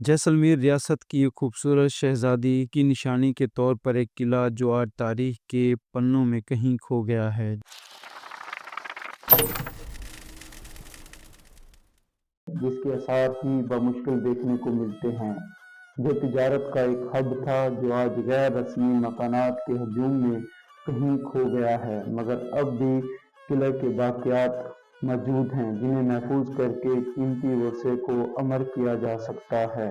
जैसलमेर रियासत की एक खूबसूरत शहजादी की निशानी के तौर पर एक किला जो आज तारीख के पन्नों में कहीं खो गया है। जिसके आसार ही बमुश्किल देखने को मिलते हैं। जो तिजारत का एक हब था जो आज गैर रस्मी मकानात के हजूम में कहीं खो गया है, मगर अब भी किले के बाकियात मौजूद हैं जिन्हें महफूज करके कीमती वर्षे को अमर किया जा सकता है।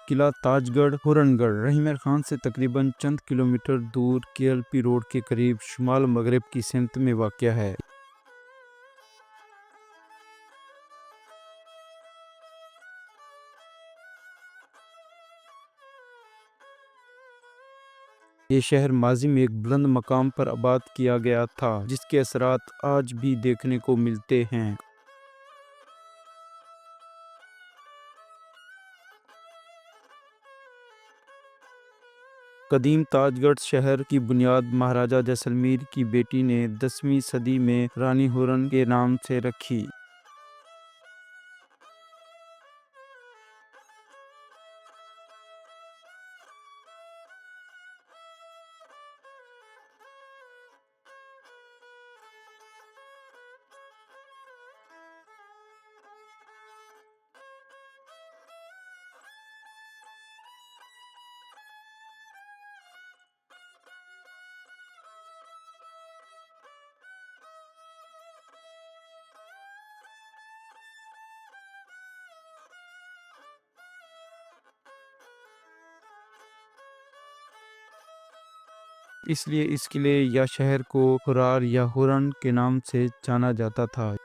किला ताजगढ़ हुरनगढ़ रहीमर खान से तकरीबन चंद किलोमीटर दूर केएलपी रोड के करीब शुमाल मगरब की सिमत में वाक़या है। ये शहर माजी में एक बुलंद मकाम पर आबाद किया गया था जिसके असरात आज भी देखने को मिलते हैं। कदीम ताजगढ़ शहर की बुनियाद महाराजा जैसलमेर की बेटी ने 10वीं सदी में रानी हुरन के नाम से रखी। इसलिए इस किले या शहर को हुरार या हुरन के नाम से जाना जाता था।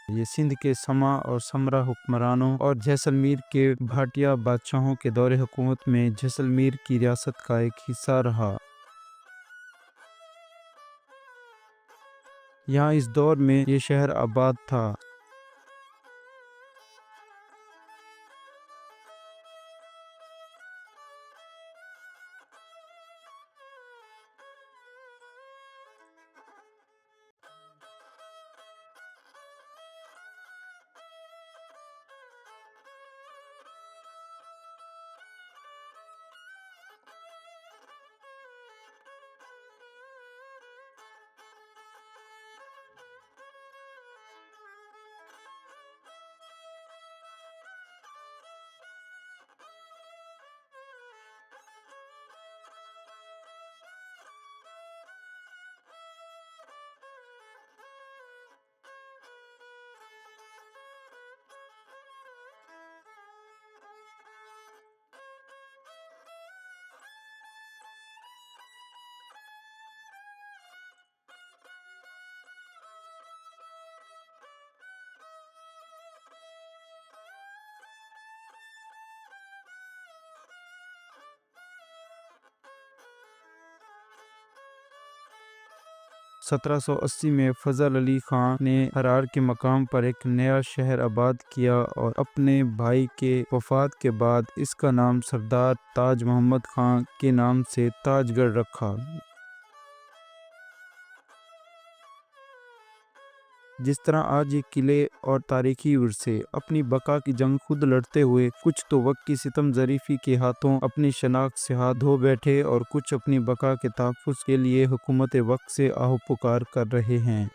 ये सिंध के समा और समरा हुक्मरानों और जैसलमेर के भाटिया बादशाहों के दौरे हुकूमत में जैसलमेर की रियासत का एक हिस्सा रहा। यहाँ इस दौर में ये शहर आबाद था। 1780 में फजल अली खान ने हरार के मकाम पर एक नया शहर आबाद किया और अपने भाई के वफात के बाद इसका नाम सरदार ताज मोहम्मद खान के नाम से ताजगढ़ रखा। जिस तरह आज ये किले और तारीखी विरसे अपनी बका की जंग खुद लड़ते हुए कुछ तो वक्त की सितम ज़रीफ़ी के हाथों अपनी शनाख्त से हाथ धो बैठे और कुछ अपनी बका के तहफ़्फ़ुज़ के लिए हुकूमत वक्त से आहो पुकार कर रहे हैं।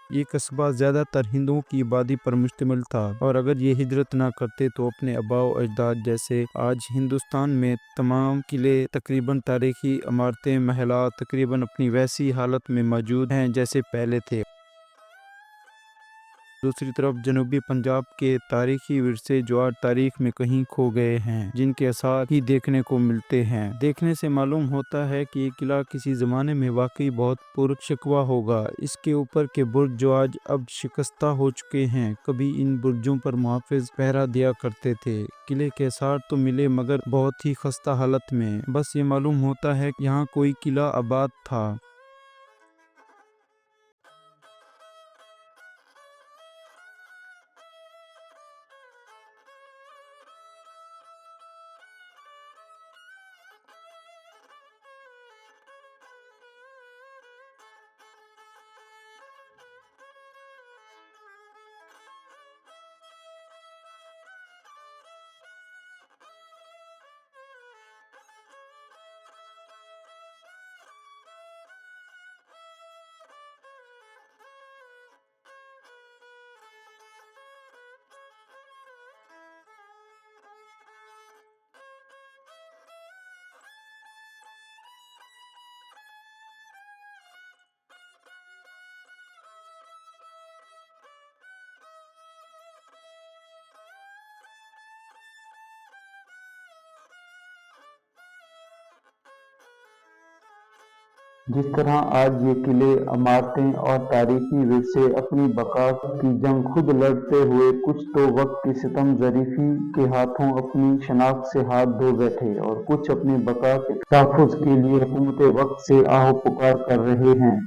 ये कस्बा ज़्यादातर हिंदुओं की आबादी पर मुश्तमिल था और अगर ये हिजरत ना करते तो अपने आबाओ अजदाद जैसे आज हिंदुस्तान में तमाम किले तकरीबन तारीखी इमारतें महलात तकरीबन अपनी वैसी हालत में मौजूद हैं जैसे पहले थे। दूसरी तरफ जनूबी पंजाब के तारीखी विरसे जो आज तारीख में कहीं खो गए हैं, जिनके आसार ही देखने को मिलते हैं। देखने से मालूम होता है कि ये किला किसी ज़माने में वाकई बहुत पुरशकवा होगा। इसके ऊपर के बुर्ज जो आज अब शिकस्ता हो चुके हैं, कभी इन बुर्जों पर मुहाफ़िज पहरा दिया करते थे। किले के आसार तो मिले मगर बहुत ही खस्ता हालत में। बस ये मालूम होता है कि यहाँ कोई किला आबाद था। जिस तरह आज ये किले, इमारतें और तारीखी विरसे अपनी बका की जंग खुद लड़ते हुए कुछ तो वक्त की सितम ज़रीफ़ी के हाथों अपनी शनाख्त से हाथ धो बैठे और कुछ अपनी बका के तहफ़्फ़ुज़ के लिए हुकूमत वक्त से आहो पुकार कर रहे हैं।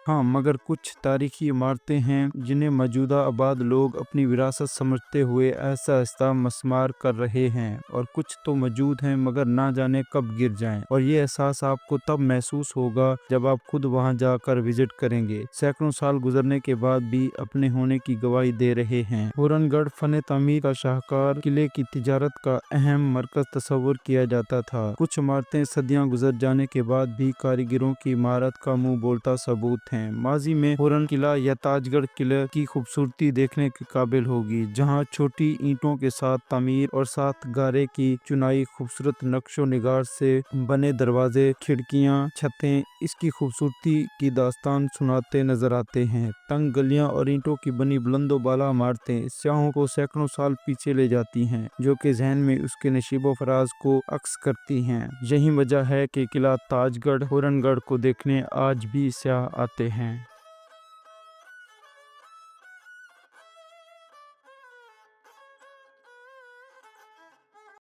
हाँ, मगर कुछ तारीखी इमारतें हैं जिन्हें मौजूदा आबाद लोग अपनी विरासत समझते हुए ऐसा आहिस्ता मस्मार कर रहे हैं, और कुछ तो मौजूद हैं मगर ना जाने कब गिर जाएं। और ये एहसास आपको तब महसूस होगा जब आप खुद वहां जाकर विजिट करेंगे। सैकड़ों साल गुजरने के बाद भी अपने होने की गवाही दे रहे हैं। हुरनगढ़ फन तामीर का शाहकार, किले की तिजारत का अहम मरकज तस्वुर किया जाता था। कुछ इमारतें सदियां गुजर जाने के बाद भी कारीगरों की इमारत का मुंह बोलता सबूत हैं। माजी में हुरन किला या ताजगढ़ किले की खूबसूरती देखने के काबिल होगी, जहां छोटी ईंटों के साथ तामीर और साथ गारे की चुनाई, खूबसूरत नक्शो निगार से बने दरवाजे, खिड़कियां, छतें इसकी खूबसूरती की दास्तान सुनाते नजर आते हैं। तंग गलियां और ईंटों की बनी बुलंदो बाला इमारतें स्याहों को सैकड़ों साल पीछे ले जाती हैं, जो कि जहन में उसके नशीबो फराज को अक्स करती हैं। यही वजह है कि किला ताजगढ़ हुरनगढ़ को देखने आज भी स्याह आते हैं।